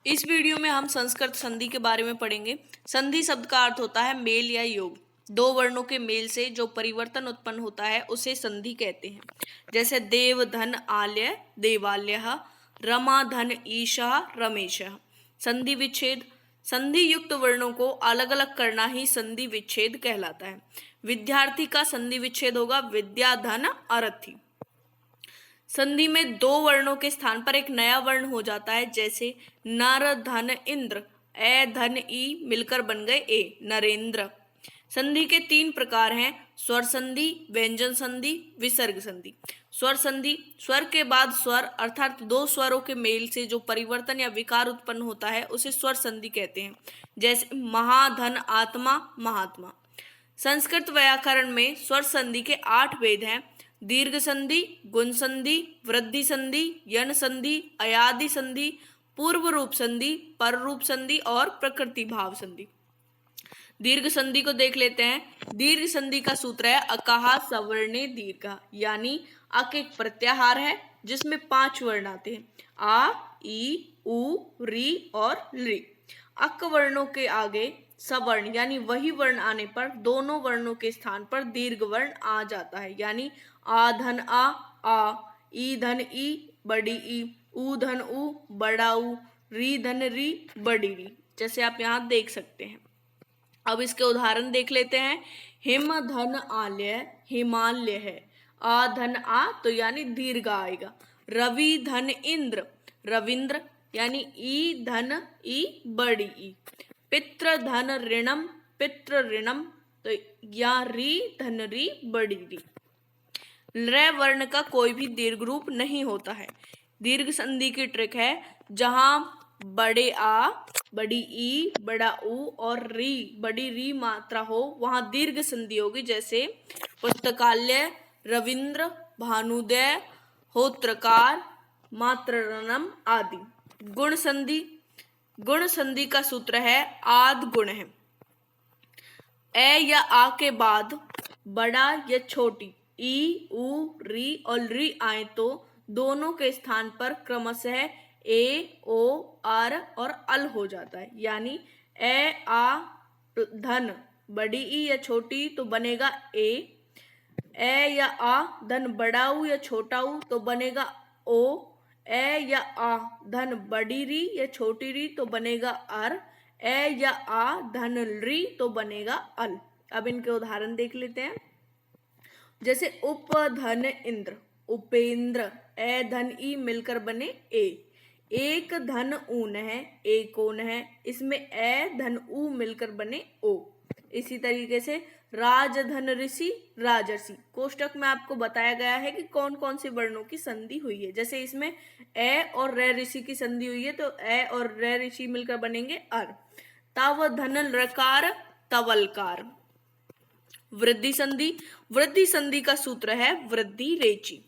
इस वीडियो में हम संस्कृत संधि के बारे में पढ़ेंगे। संधि शब्द का अर्थ होता है मेल या योग। दो वर्णों के मेल से जो परिवर्तन उत्पन्न होता है उसे संधि कहते हैं। जैसे देव धन आल्य देवाल्यः, रमा धन ईशः रमेशः। संधि विच्छेद, संधि युक्त वर्णों को अलग अलग करना ही संधि विच्छेद कहलाता है। विद्यार्थी का संधि विच्छेद होगा विद्या धन अरथी। संधि में दो वर्णों के स्थान पर एक नया वर्ण हो जाता है। जैसे नर धन इंद्र, ए धन ई मिलकर बन गए ए नरेंद्र। संधि के तीन प्रकार हैं, स्वर संधि, व्यंजन संधि, विसर्ग संधि। स्वर संधि, स्वर के बाद स्वर अर्थात दो स्वरों के मेल से जो परिवर्तन या विकार उत्पन्न होता है उसे स्वर संधि कहते हैं। जैसे महाधन आत्मा महात्मा। संस्कृत व्याकरण में स्वर संधि के 8 भेद हैं। दीर्घ संधि, गुण संधि, वृद्धि संधि, यन संधि, अयादि संधि, पूर्व रूप संधि, पर रूप संधि और प्रकृति भाव संधि। दीर्घ संधि को देख लेते हैं। दीर्घ संधि का सूत्र है अकाहा सवर्णे दीर्घ, यानी अक एक प्रत्याहार है जिसमें 5 वर्ण आते हैं, आ, ई, उ, री और ली। अक वर्णों के आगे सवर्ण यानी वही वर्ण आने पर दोनों वर्णों के स्थान पर दीर्घ वर्ण आ जाता है, यानी आ धन आ, ई धन ई बड़ी ई, उ धन उ बड़ा उ, री धन री बड़ी री, जैसे आप यहाँ देख सकते हैं। अब इसके उदाहरण देख लेते हैं। हिम धन आल्य हिमालय है, आ धन आ तो यानी दीर्घ आएगा। रवि धन इंद्र रविंद्र, यानी ई धन ई बड़ी ई। पितृ धन ऋणम पितृ ऋणम, तो या री धन री बड़ी री। ल वर्ण का कोई भी दीर्घ रूप नहीं होता है। दीर्घ संधि की ट्रिक है, जहां बड़े आ, बड़ी ई, बड़ा उ और री बड़ी री मात्रा हो वहां दीर्घ संधि होगी। जैसे पुस्तकालय, रविंद्र, भानुदय, होत्रकार, मातृणम आदि। गुण संधि, गुण संधि का सूत्र है आद गुण है। ए या आ के बाद बड़ा या छोटी ई, उ, री और री आए तो दोनों के स्थान पर क्रमशः ए, ओ, आर और अल हो जाता है, यानी ए आ धन बड़ी ई या छोटी तो बनेगा ए या आ धन बड़ा उ या छोटा उ तो बनेगा ओ, ए या आ धन बड़ी री या छोटी री तो बनेगा अर, ए या आ धन री तो बनेगा अल। अब इनके उदाहरण देख लेते हैं। जैसे उप धन इंद्र उपेंद्र, ए धन ई मिलकर बने ए। एक धन ऊन है एक ओन है, इसमें ए धन ऊ मिलकर बने ओ। इसी तरीके से राजधन ऋषि राजर्षि। कोष्टक में आपको बताया गया है कि कौन कौन से वर्णों की संधि हुई है। जैसे इसमें ए और रे ऋषि की संधि हुई है तो ए और रे ऋषि मिलकर बनेंगे अर। तव धन रकार तवलकार। वृद्धि संधि, वृद्धि संधि का सूत्र है वृद्धि रेची।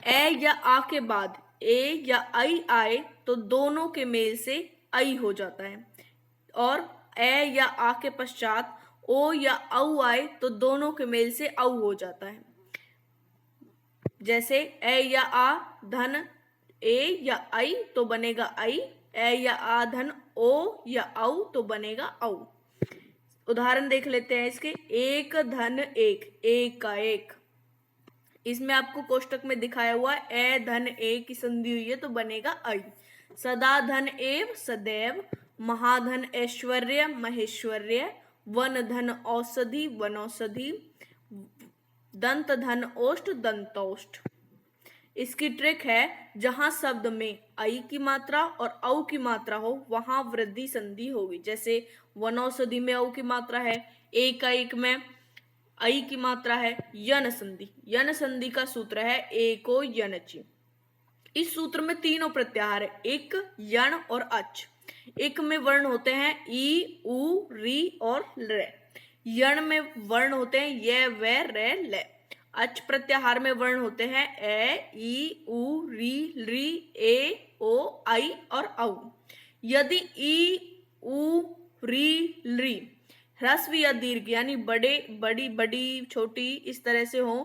ए या आ के बाद ए या आई आए तो दोनों के मेल से आई हो जाता है, और ए या आ के पश्चात ओ या औ आए तो दोनों के मेल से औ हो जाता है। जैसे ए या आ धन ए या आई तो बनेगा आई, ए या आ धन ओ या औ तो बनेगा औ। उदाहरण देख लेते हैं इसके। एक धन एक का एक, इसमें आपको कोष्टक में दिखाया हुआ ए धन ए की संधि हुई है तो बनेगा आई। सदा धन एव सदैव, महाधन ऐश्वर्य महेश्वर्य, वन धन औषधि वनौषधि, दंत धन ओष्ठ दंतोष्ठ। इसकी ट्रिक है, जहां शब्द में आई की मात्रा और औ की मात्रा हो वहां वृद्धि संधि होगी। जैसे वनौषधि में औ की मात्रा है, एक का एक में आई की मात्रा है। यन संधि, यन संधि का सूत्र है एको यनचि। इस सूत्र में तीनों प्रत्याहार है, एक, यण और अच। एक में वर्ण होते हैं ई, उ, री और रे। यण में वर्ण होते हैं ये, वे, रे, ले। अच प्रत्याहार में वर्ण होते हैं ए, ई, उ, री, ए, ओ, आई और औ। यदि ई, उ, री ह्रस्व या दीर्घ यानी बड़े बड़ी बड़ी छोटी इस तरह से हो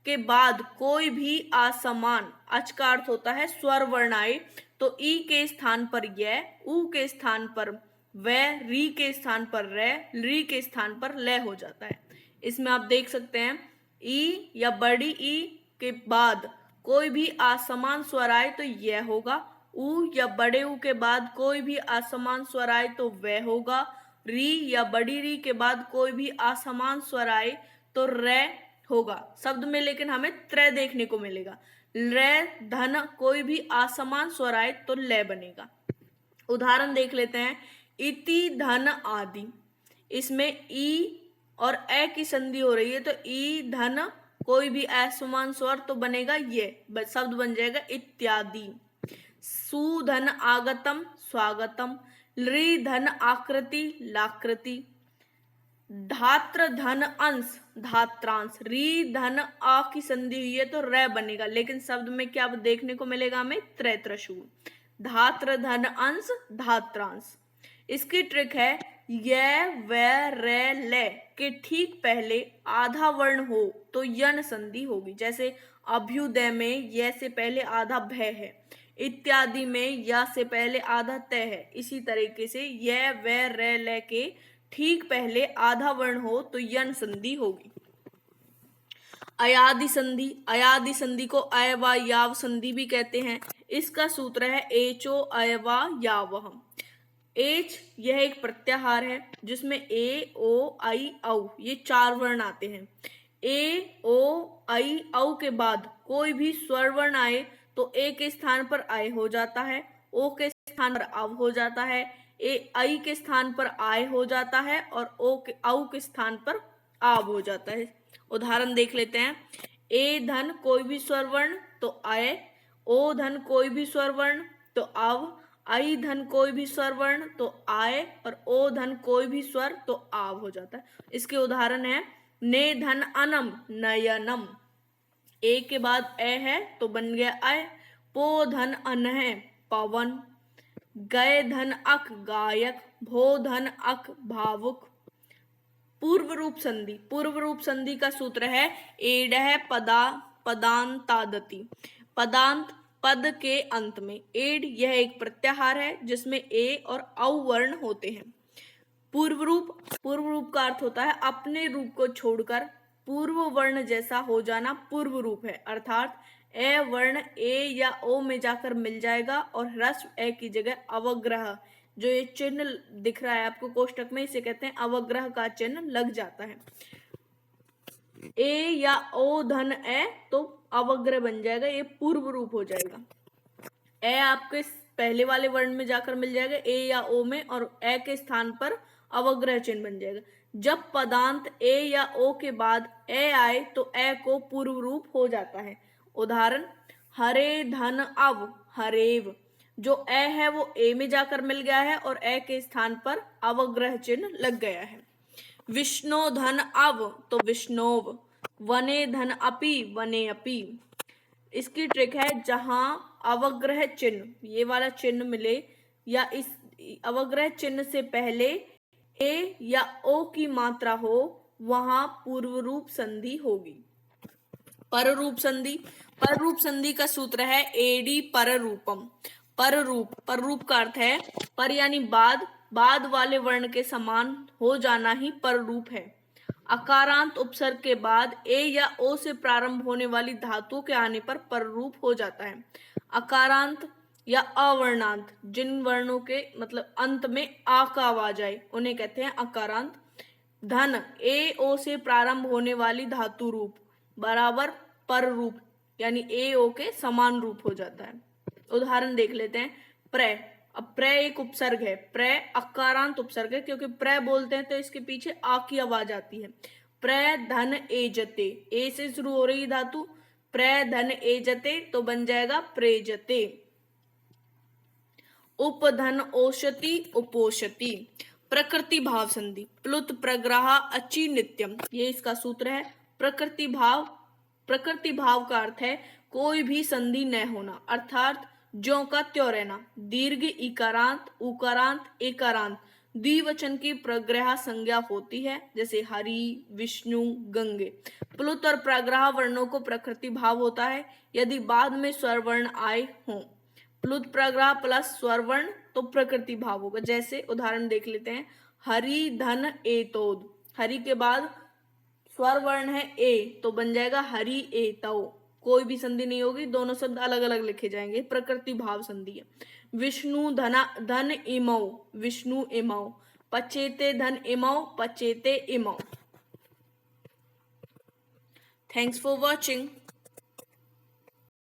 के बाद कोई भी असमान, अच का अर्थ होता है स्वर वर्ण आए तो ई के स्थान पर य, ऊ के स्थान पर व, री के स्थान पर रे, री के स्थान पर ले हो जाता है। इसमें आप देख सकते हैं ई या बड़ी ई के बाद कोई भी असमान स्वर आए तो यह होगा, ऊ या बड़े ऊ के बाद कोई भी असमान स्वर आए तो वह होगा, री या बड़ी री के बाद कोई भी असमान स्वर आए तो रे होगा। शब्द में लेकिन हमें त्र देखने को मिलेगा। रे धन कोई भी असमान स्वर आए तो ले बनेगा। उदाहरण देख लेते हैं, इति धन आदि। इसमें ई और ए की संधि हो रही है तो ई धन कोई भी असमान स्वर तो बनेगा ये, शब्द बन जाएगा इत्यादि। सुधन आगतम स्वागतम, ली धन आकृति लाकृति, धात्र धन अंश धात्रांश, री धन आ की संधि हुई है तो रे बनेगा, लेकिन शब्द में क्या देखने को मिलेगा हमें त्रै त्रिशूल। धात्र धन अंश धात्रांश। इसकी ट्रिक है य व रे ले के ठीक पहले आधा वर्ण हो तो यन संधि होगी। जैसे अभ्युदय में य से पहले आधा भय है, इत्यादि में या से पहले आधा तय है। इसी तरीके से य व रे ले के ठीक पहले आधा वर्ण हो तो यन संधि होगी। अयादि संधि। अयादि संधि को अय व याव संधि भी कहते हैं। इसका सूत्र है एचो अय व यावः। एच यह एक प्रत्याहार है जिसमें ए ओ आई औ ये चार वर्ण आते हैं। ए ओ आई औ के बाद कोई भी स्वर वर्ण आए तो ए के स्थान पर आय हो जाता है, ओ के स्थान पर अव हो जाता है, ए आई के स्थान पर आय हो जाता है और ओ के औ के स्थान पर आव हो जाता है। उदाहरण देख लेते हैं, ए धन कोई भी स्वर वर्ण तो आय, ओ धन कोई भी स्वर वर्ण तो अव, आई धन कोई भी स्वर वर्ण तो आय और ओ धन कोई भी स्वर तो आव हो जाता है। इसके उदाहरण है, ने धन अनम नयनम, ए के बाद ए है तो बन गया अय, पो धन अन है पवन, गय धन अक गायक, भो धन अक भावुक। पूर्व रूप संधि। पूर्व रूप संधि का सूत्र है एडह पदा पदांतादति। पदांत पद के अंत में। एड यह एक प्रत्याहार है जिसमें ए और औ वर्ण होते हैं। पूर्व रूप का अर्थ होता है अपने रूप को छोड़कर पूर्व वर्ण जैसा हो जाना पूर्व रूप है, अर्थात ए वर्ण ए या ओ में जाकर मिल जाएगा और ह्रस्व ए की जगह अवग्रह, जो ये चिन्ह दिख रहा है आपको कोष्टक में, इसे कहते हैं अवग्रह का चिन्ह लग जाता है। ए या ओ धन ए तो अवग्रह बन जाएगा, ये पूर्व रूप हो जाएगा। ए आपके पहले वाले वर्ण में जाकर मिल जाएगा ए या ओ में और ए के स्थान पर अवग्रह चिन्ह बन जाएगा। जब पदांत ए या ओ के बाद ए आए तो ए को पूर्व रूप हो जाता है। उदाहरण, हरे धन अव हरेव। जो ए है वो ए में जाकर मिल गया है और ए के स्थान पर अवग्रह चिन्ह लग गया है। विष्णु धन अव तो विष्णोव, वने धन अपि वने अपि। इसकी ट्रिक है जहां अवग्रह चिन्ह ये वाला चिन्ह मिले या इस अवग्रह चिन्ह से पहले ए या ओ की मात्रा हो वहां पूर्व रूप संधि होगी। पररूप संधि। पररूप संधि का सूत्र है एडी पररूपम। पररूप का अर्थ है पर यानी बाद वाले वर्ण के समान हो जाना ही पररूप है। अकारांत उपसर्ग के बाद ए या ओ से प्रारंभ होने वाली धातु के आने पर पररूप हो जाता है। अकारांत या अवर्णांत जिन वर्णों के मतलब अंत में आ का आवाज आए उन्हें कहते हैं अकारांत। धन ए ओ से प्रारंभ होने वाली धातु रूप बराबर पररूप यानी ए ओ के समान रूप हो जाता है। उदाहरण देख लेते हैं, प्र। अब प्र एक उपसर्ग है, प्र अकारांत उपसर्ग है क्योंकि प्र बोलते हैं तो इसके पीछे आ की आवाज आती है। प्र धन एजते, ए से शुरू हो रही धातु, प्र धन एजते तो बन जाएगा प्रेजते। उपधन ओषति उपोषति। प्रकृति भाव संधि। प्लुत प्रग्रह अचि नित्यम, ये इसका सूत्र है। प्रकृति भाव का अर्थ है कोई भी संधि न होना, अर्थात ज्यों का त्यों रहना। दीर्घ इकारांत उकारांत एकारांत द्विवचन की प्रग्रह संज्ञा होती है, जैसे हरि, विष्णु, गंगे। प्लुत और प्रग्रह वर्णों को प्रकृति भाव होता है यदि बाद में स्वर वर्ण आए हों। प्लुत प्रग्रह प्लस स्वर वर्ण तो प्रकृति भाव होगा। जैसे उदाहरण देख लेते हैं, हरि धन एतोद। हरि के बाद स्वर वर्ण है ए तो बन जाएगा हरि एतौ। कोई भी संधि नहीं होगी, दोनों शब्द अलग अलग लिखे जाएंगे, प्रकृति भाव संधि है। विष्णु धन इमौ, विष्णु इमौ। पचेते धन इमौ, पचेते इमौ। Thanks for watching.